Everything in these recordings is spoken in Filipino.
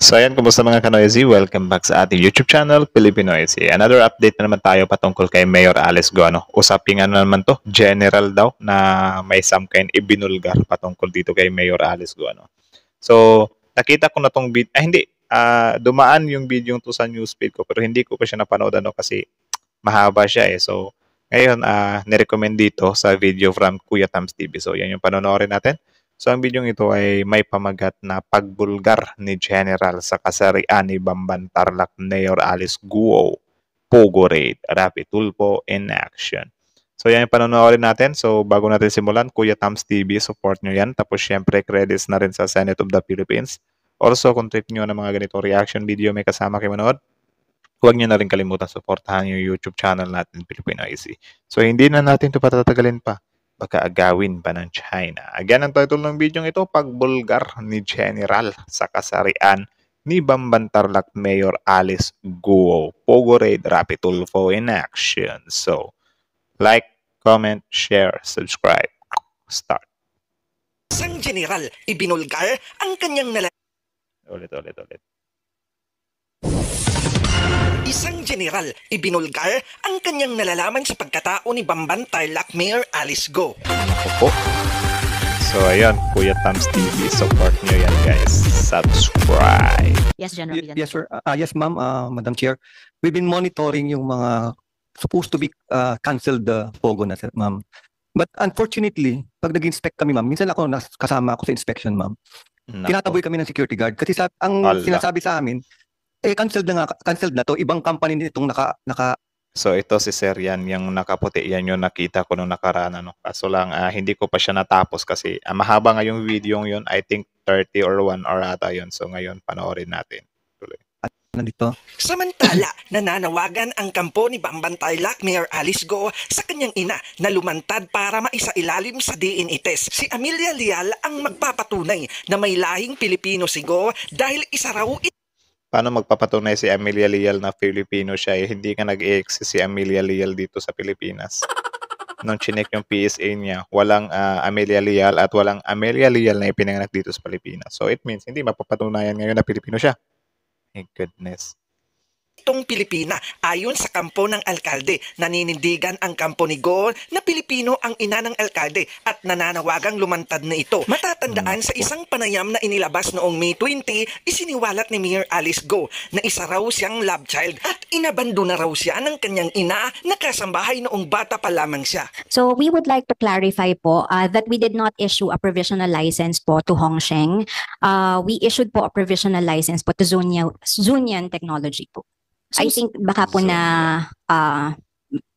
So ayan, kumusta mga ka-Noisy? Welcome back sa ating YouTube channel, Pilipinoisy. Another update na naman tayo patungkol kay Mayor Alice Go. Usapin ano naman to, general daw na may some kind ibinulgar patungkol dito kay Mayor Alice Go. So nakita ko na tong video, dumaan yung video to sa newsfeed ko pero hindi ko pa siya napanood kasi mahaba siya eh. So ngayon, nirecommend dito sa video from Kuya Tams TV. So yan yung panonoorin natin. So ang bidyong ito ay may pamagat na pagbulgar ni General sa kasarian ni Bamban Tarlac Mayor Alice Guo, Pogo Raid, Rapi Tulfo in action. So yan yung panonoorin natin. So bago natin simulan, Kuya Tams TV, support nyo yan. Tapos syempre credits na rin sa Senate of the Philippines. Also, kung trip nyo ng mga ganito reaction video may kasama kayo manood, huwag nyo na rin kalimutan supportahan yung YouTube channel natin, Pilipinoisy. So hindi na natin ito patatagalin pa. Baka agawin pa ng China. Again, ang title ng video ito, Pagbulgar ni General sa kasarian ni Bamban Tarlac Mayor Alice Guo, Pogo Raid, Rapi Tulfo in action. So, like, comment, share, subscribe. Start. Isang general, ibinulgar ang kanyang Ulit. Isang general, ibinulgar ang kanyang nalalaman sa pagkatao ni Bamban Tarlac Mayor Alice Go. Opo. So, ayun, Kuya Tams TV, support nyo yan, guys. Subscribe. Yes, General. Yes, sir. Yes, ma'am, Madam Chair. We've been monitoring yung mga supposed to be canceled POGO na, sir, ma'am. But unfortunately, pag nag-inspect kami, ma'am, minsan kasama ako sa inspection, ma'am. Tinataboy kami ng security guard kasi sinasabi sa amin, canceled na to, ibang company nitong naka. So ito si Sir yan, yung nakaputi, yan yung nakita ko nung nakaraan. Kaso lang, hindi ko pa siya natapos kasi mahaba nga yung video yun, I think 30 or 1 hour ata yun. So ngayon, panoorin natin. Tuloy. Nandito. Samantala, nananawagan ang kampo ni Bamban Tarlac Mayor Alice Go sa kanyang ina na lumantad para maisailalim sa DNA test. Si Amelia Leal ang magpapatunay na may lahing Pilipino si Go dahil isa raw Paano magpapatunay si Amelia Leal na Filipino siya? Hindi ka nag-i-exist si Amelia Leal dito sa Pilipinas. Nung chinek yung PSA niya, walang Amelia Leal at walang Amelia Leal na ipinanganak dito sa Pilipinas. So it means hindi mapapatunayan ngayon na Pilipino siya. My goodness. itong Pilipina. Ayon sa kampo ng alkalde, naninindigan ang kampo ni Go na Pilipino ang ina ng alkalde at nananawagang lumantad na ito. Matatandaan sa isang panayam na inilabas noong May 20, isiniwalat ni Mayor Alice Go na isa raw siyang love child at inabando na raw siya ng kanyang ina na kasambahay noong bata pa lamang siya. So we would like to clarify po that we did not issue a provisional license po to Hongsheng. We issued po a provisional license po to Zunyan Technology po. I think baka po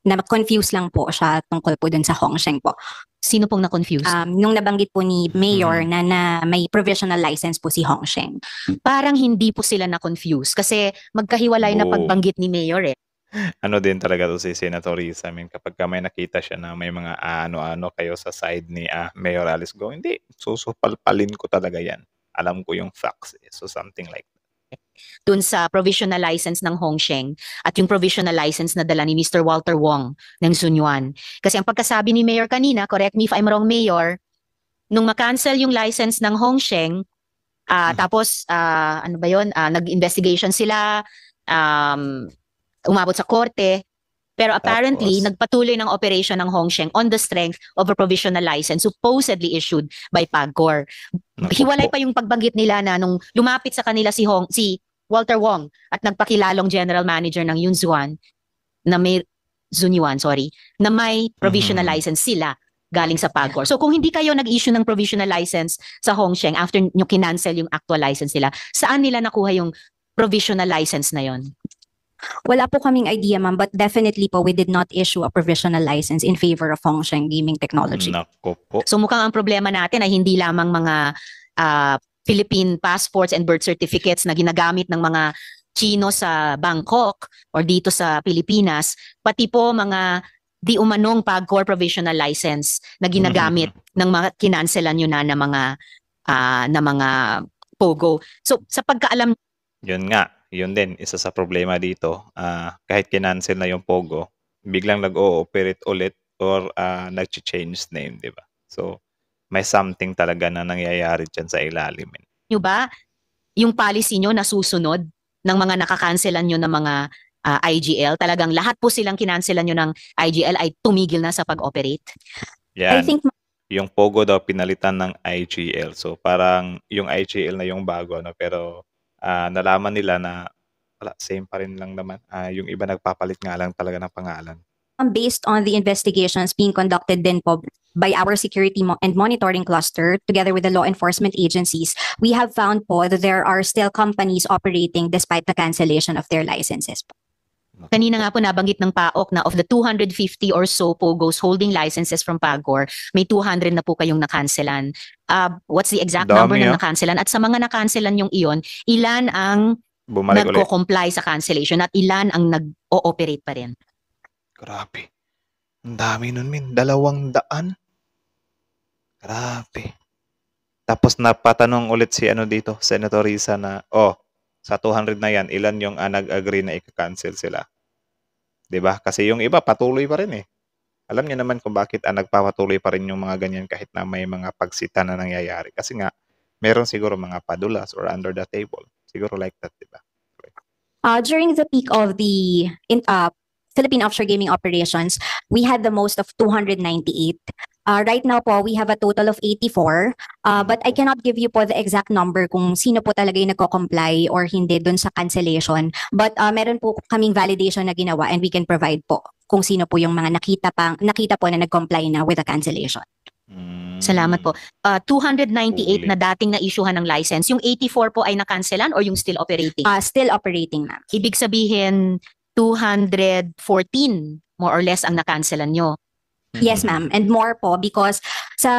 na-confuse lang po siya tungkol po dun sa Hongsheng po. Sino pong na-confuse? Nung nabanggit po ni Mayor na may provisional license po si Hongsheng. Parang hindi po sila na-confuse kasi magkahiwalay na pagbanggit ni Mayor eh. Ano din talaga to si Senator Risa. I mean, kapag may nakita siya na may mga ano-ano kayo sa side ni Mayor Alice Go, hindi, susupalpalin ko talaga yan. Alam ko yung facts. So something like that. Dun sa provisional license ng Hongsheng at yung provisional license na dala ni Mr. Walter Wong ng Sunyuan. Kasi ang pagkasabi ni Mayor kanina, correct me if I'm wrong, Mayor, nung makancel yung license ng Hongsheng, tapos ano ba yun, nag-investigation sila, umabot sa korte, pero apparently, nagpatuloy ng operation ng Hongsheng on the strength of a provisional license supposedly issued by PAGCOR. Hiwalay pa yung pagbanggit nila na nung lumapit sa kanila si Walter Wong at nagpakilalong general manager ng Yunzuan, na may provisional license sila galing sa PAGCOR. So kung hindi kayo nag-issue ng provisional license sa Hongsheng after nyo kinancel yung actual license nila, saan nila nakuha yung provisional license na yon? Wala po kaming idea, ma'am, but definitely po we did not issue a provisional license in favor of Hongsheng Gaming Technology. Nako po. So mukhang ang problema natin ay hindi lamang mga Philippine passports and birth certificates na ginagamit ng mga Chino sa Bangkok or dito sa Pilipinas, pati po mga di umanong PAGCOR provisional license na ginagamit ng mga kinanselan yun na mga POGO. So sa pagkaalam, yun nga, yun din, isa sa problema dito, kahit kinancel na yung Pogo, biglang nag-o-operate ulit or nag-change name, di ba? So, may something talaga na nangyayari dyan sa ilalim. nyo ba, yung policy nyo nasusunod ng mga nakakancelan nyo ng mga IGL? Talagang lahat po silang kinancelan nyo ng IGL ay tumigil na sa pag-operate? I Yan. think Yung Pogo daw pinalitan ng IGL. So parang yung IGL na yung bago, no? Pero nalaman nila na wala, same pa rin lang naman. Yung iba nagpapalit nga lang talaga ng pangalan. based on the investigations being conducted din po by our security and monitoring cluster together with the law enforcement agencies, we have found po that there are still companies operating despite the cancellation of their licenses po. Kanina nga po nabanggit ng PAOK na of the 250 or so POGOs holding licenses from PAGCOR, may 200 na po kayong nakancelan. What's the exact Dami, number ng ah. nakancelan? At sa mga nakancelan yung iyon, ilan ang Bumalik ulit. nagko-comply sa cancellation at ilan ang nag-ooperate pa rin? Grabe. Ang dami nun, min. 200. Grabe. Tapos napatanong ulit si dito, Senator Risa na, sa 200 na yan, ilan yung nag-agree na i-cancel sila? 'Di ba? Kasi yung iba patuloy pa rin eh. Alam niyo naman kung bakit nagpapatuloy pa rin yung mga ganyan kahit na may mga pagsita na nangyayari. Kasi nga, meron siguro mga padulas or under the table. Siguro like that, 'di ba? During the peak of the Philippine offshore gaming operations, we had the most of 298. Right now po, we have a total of 84. But I cannot give you po the exact number kung sino po talaga yung nagko-comply or hindi dun sa cancellation. But meron po kaming validation na ginawa and we can provide po kung sino po yung mga nakita po na nag-comply na with the cancellation. Salamat po. 298 Huli. na dating na-issuehan ng license. Yung 84 po ay nakancelan or yung still operating? Still operating, ma'am. Ibig sabihin, 214 more or less ang nakancelan nyo. Yes, ma'am. And more po because sa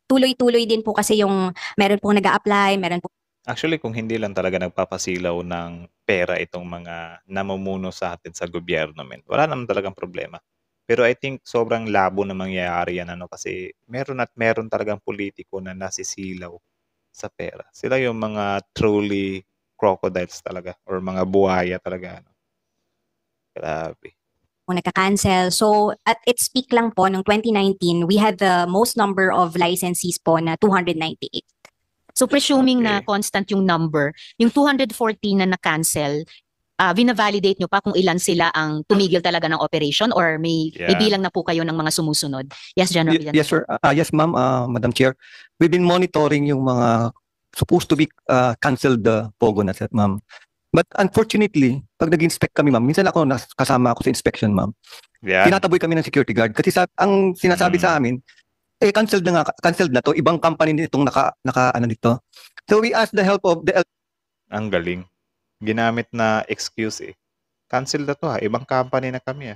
tuloy-tuloy din po kasi yung meron pong nag-a-apply, meron po Actually, kung hindi lang talaga nagpapasilaw ng pera itong mga namumuno sa atin sa gobyerno, men, wala naman talagang problema. Pero I think sobrang labo na mangyayari yan kasi meron talagang politiko na nasisilaw sa pera. Sila yung mga truly crocodiles talaga or mga buhaya talaga. Grabe. nagka-cancel. So at its peak lang po noong 2019, we had the most number of licensees po na 298. So presuming na Okay. constant yung number, yung 214 na na-cancel, vina-validate nyo pa kung ilan sila ang tumigil talaga ng operation or may Yeah. bilang na po kayo ng mga sumusunod? Yes, General Villanueva. Yes, sir. Yes, ma'am, Madam Chair. We've been monitoring yung mga supposed to be canceled POGO na, sir, ma'am. But unfortunately, pag nag-inspect kami, ma'am, minsan kasama ako sa inspection, ma'am. Yan. Tinataboy kami ng security guard kasi ang sinasabi sa amin, canceled na to, ibang company nitong naka dito. So we asked the help of the Ang galing. Ginamit na excuse eh. Cancel na to ibang company na kami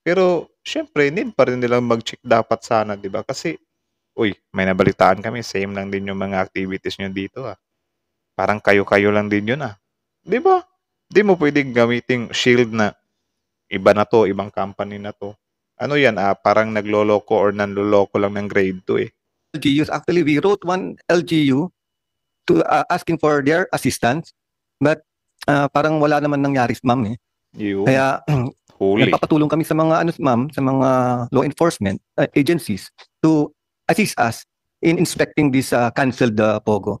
Pero, syempre, need pa rin nilang mag-check dapat sana, di ba? Kasi, may nabalitaan kami, same lang din yung mga activities nyo dito Parang kayo-kayo lang din yun Di ba? Di mo pwedeng gamiting shield na iba na to, ibang company na to. Ano yan, parang nagloloko or nanloloko lang ng grade 2 LGUs. Actually, we wrote one LGU to asking for their assistance, but parang wala naman nangyari, ma'am. Yun. Kaya Huli. nagpapatulong kami sa mga ma'am, sa mga law enforcement agencies to assist us in inspecting this canceled POGO.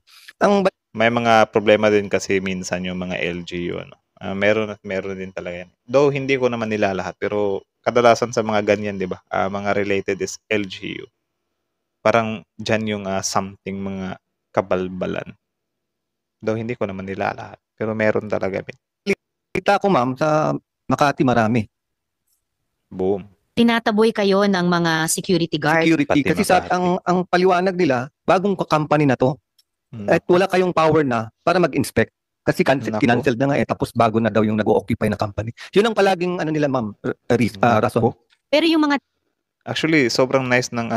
May mga problema din kasi minsan yung mga LGU. Meron at meron din talaga yan. Though hindi ko naman nila lahat, pero kadalasan sa mga ganyan, di ba? Mga related is LGU. Parang dyan yung something mga kabalbalan. Though hindi ko naman nila lahat, pero meron talaga. Kita ko, ma'am, sa Makati marami. Boom. Tinataboy kayo ng mga security guard. Security. Pati Kasi Makati. ang paliwanag nila, bagong company na to, at wala kayong power na para mag-inspect. Kasi Nako. kinanceled na nga tapos bago na daw yung nag-occupy na company. Yun ang palaging nila, ma'am, rason. Pero yung mga Actually, sobrang nice ng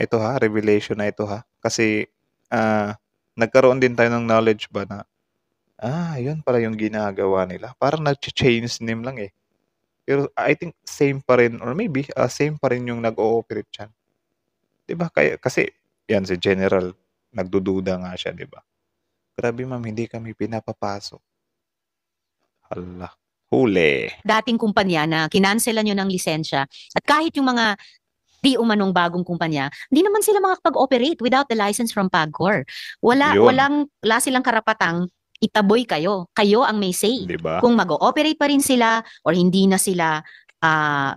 ito revelation na ito Kasi nagkaroon din tayo ng knowledge ba na yun pala yung ginagawa nila. Parang nag-change name lang Pero I think same pa rin or maybe same pa rin yung nag-ooperate dyan. 'Di ba? Kasi yan si General nagdududa nga siya, 'di ba? Grabe ma'am, hindi kami pinapapasok. Hala. Huli. dating kumpanya na kinanselan nyo ng lisensya at kahit yung mga di umanong bagong kumpanya, hindi naman sila makakapag-operate without the license from PAGCOR. Yun. Wala silang karapatang itaboy kayo. Kayo ang may say. Di ba? Kung mag-ooperate pa rin sila or hindi na sila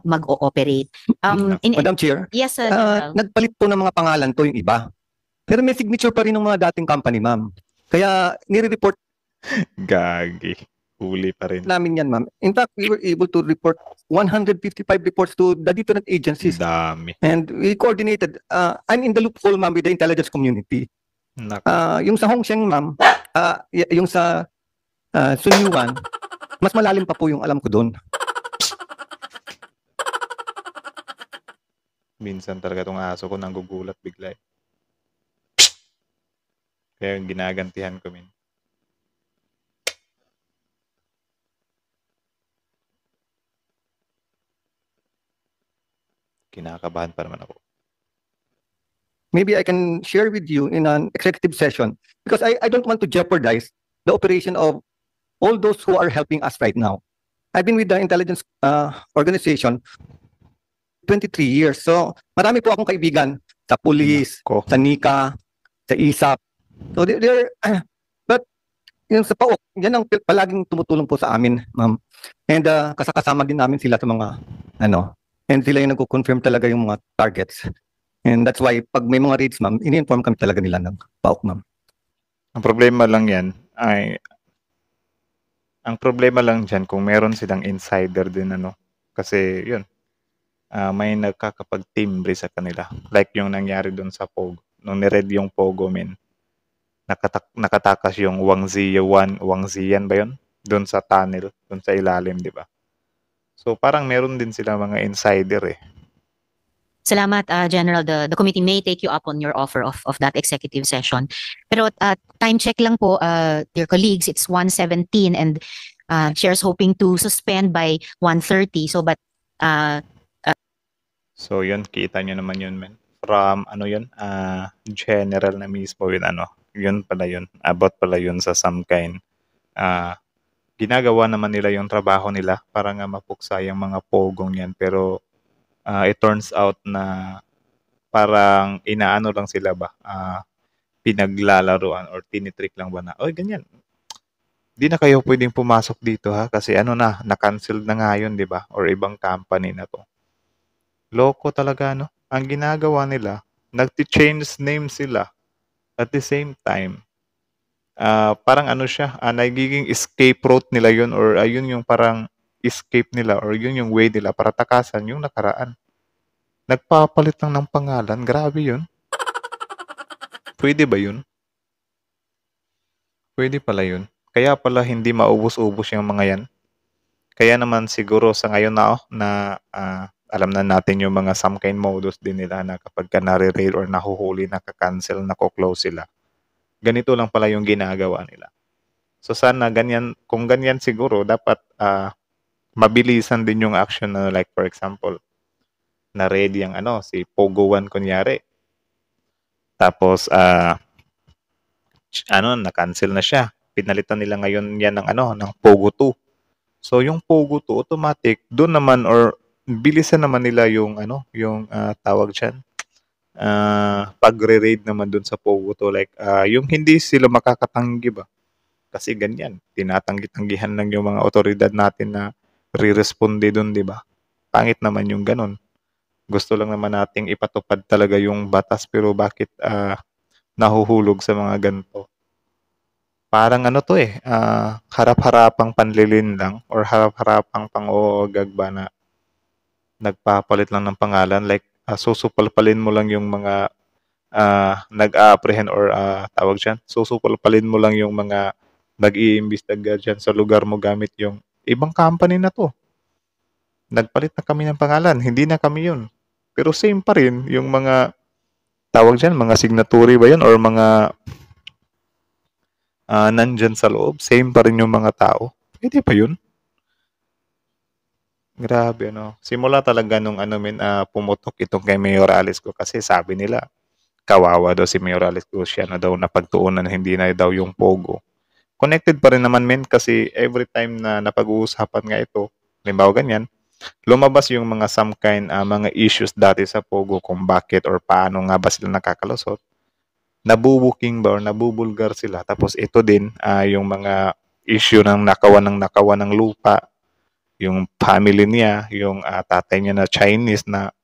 mag-ooperate. Madam Chair, Yes, General. nagpalit po ng mga pangalan to yung iba. Pero may signature pa rin ng mga dating company, ma'am. Kaya nire-report Gagi. Huli pa rin. namin yan, ma'am. In fact, we were able to report 155 reports to the different agencies. Dami. And we coordinated. I'm in the loophole, ma'am, with the intelligence community. Yung sa Hongsheng, ma'am, yung sa Sunyuan, mas malalim pa po yung alam ko doon. Minsan talaga itong aso ko nanggugulat bigla. Kaya yung ginagantihan ko, min. Kinakabahan pa naman ako. Maybe I can share with you in an executive session because I don't want to jeopardize the operation of all those who are helping us right now. I've been with the intelligence organization 23 years. So marami po akong kaibigan sa police, Ko. sa NICA, sa ISAP. So they're but yung sa PAOK, yan ang palaging tumutulong po sa amin, ma'am. And kasama din namin sila sa mga and sila yung nagko-confirm talaga yung mga targets. And that's why pag may mga raids, ma'am, ini-inform kami talaga nila ng PAOK, ma'am. Ang problema lang yan ay ang problema lang dyan kung meron silang insider din kasi yun may nagkakapag-timbre sa kanila like yung nangyari doon sa Pogo nung ni-read yung Pogo men nakatakas yung Wang Ziyan ba yun doon sa tunnel doon sa ilalim, di ba? So parang meron din sila mga insider eh. Salamat, General. The committee may take you up on your offer of that executive session. Pero time check lang po, dear colleagues, it's 1:17 and Chair's hoping to suspend by 1:30. So but So yun, kita nyo naman yun, men. From general na mismo yun, yun pala yun. About pala yun sa some kind. Ginagawa naman nila yung trabaho nila para nga mapuksa yung mga pogong yan. Pero it turns out na parang inaano lang sila ba? Pinaglalaruan or tinitrick lang ba na, oy, ganyan. Di na kayo pwedeng pumasok dito ha kasi na-cancel na nga yun, di ba? Or ibang company na to. Loko talaga, no? Ang ginagawa nila, nagti-change name sila at the same time. Parang siya, nagiging escape route nila yun or ayun yung parang escape nila or yun yung way nila para takasan yung nakaraan. Nagpapalit lang ng pangalan. Grabe yun. Pwede ba yun? Pwede pala yun. Kaya pala hindi maubos-ubos yung mga yan. Kaya naman siguro sa ngayon na alam na natin yung mga some kind modus din nila na kapag ka nare-raid or nahuhuli, naka-cancel, nako-close sila. Ganito lang pala yung ginagawa nila. So sana ganyan, kung ganyan siguro, dapat mabilisan din yung action na like for example, na-raid yung si Pogo 1 kunyari. Tapos, na-cancel na siya. Pinalitan nila ngayon yan ng Pogo 2. So yung Pogo 2 automatic doon naman or bilisan naman nila yung tawag diyan. Pagre-raid naman doon sa Pogo 2 like yung hindi sila makakatanggi ba. Kasi ganyan, tinatanggi-tanggihan lang yung mga otoridad natin na re-responde doon, di ba? Pangit naman yung ganun. Gusto lang naman nating ipatupad talaga yung batas pero bakit nahuhulog sa mga ganito? Parang harap-harapang panlilin lang or harap-harapang pang-oogag ba na nagpapalit lang ng pangalan like susupalpalin mo lang yung mga nag-a-apprehend or tawag dyan, susupalpalin mo lang yung mga nag-iimbestiga dyan sa lugar mo gamit yung ibang company na to. Nagpalit na kami ng pangalan, hindi na kami yun. Pero same pa rin yung mga tawag dyan, mga signatory ba yun or mga nandyan sa loob, same pa rin yung mga tao. Pwede pa yun? Grabe, Simula talaga nung pumutok itong kay Mayor Alice Go kasi sabi nila, kawawa daw si Mayor Alice Go, siya na daw napagtuunan, hindi na daw yung Pogo. Connected pa rin naman, men, kasi every time na napag-uusapan nga ito, halimbawa ganyan, lumabas yung mga some kind mga issues dati sa Pogo kung bakit or paano nga ba sila nakakalusot. Nabubuking ba or nabubulgar sila. Tapos ito din yung mga issue ng nakawan ng lupa, yung family niya, yung tatay niya na Chinese na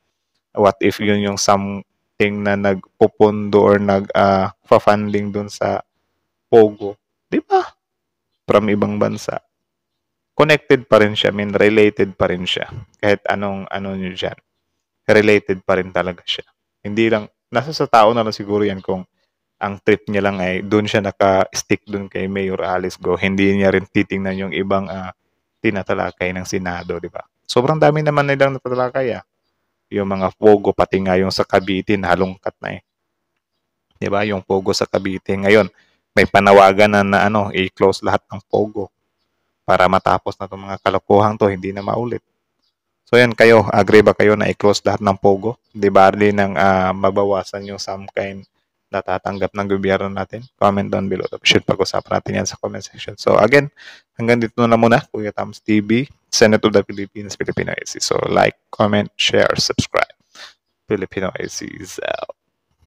what if yun yung something na nagpupundo or nag-funding dun sa Pogo. Di ba? From ibang bansa. Connected pa rin siya. I mean, related pa rin siya. Kahit anong ano nyo dyan. Related pa rin talaga siya. Hindi lang, nasa sa tao na lang siguro yan kung ang trip niya lang ay doon siya naka-stick doon kay Mayor Alice Go. Hindi niya rin titingnan yung ibang tinatalakay ng Senado, di ba? Sobrang dami naman nilang natatalakay Yung mga Pogo, pati nga yung sa Cavite, halongkat na Di ba? Yung Pogo sa Cavite. Ngayon, may panawagan na i-close lahat ng Pogo para matapos na itong mga kalokohan to, hindi na maulit. So yan kayo, agree ba kayo na i-close lahat ng Pogo? Di ba rin nang mabawasan yung some kind natatanggap ng gobyerno natin? Comment down below. Should pag-usapan natin yan sa comment section. So again, hanggang dito na muna. Kuya Tams TV, Senate of the Philippines, Filipino IC. So like, comment, share, subscribe. Filipino IC is out.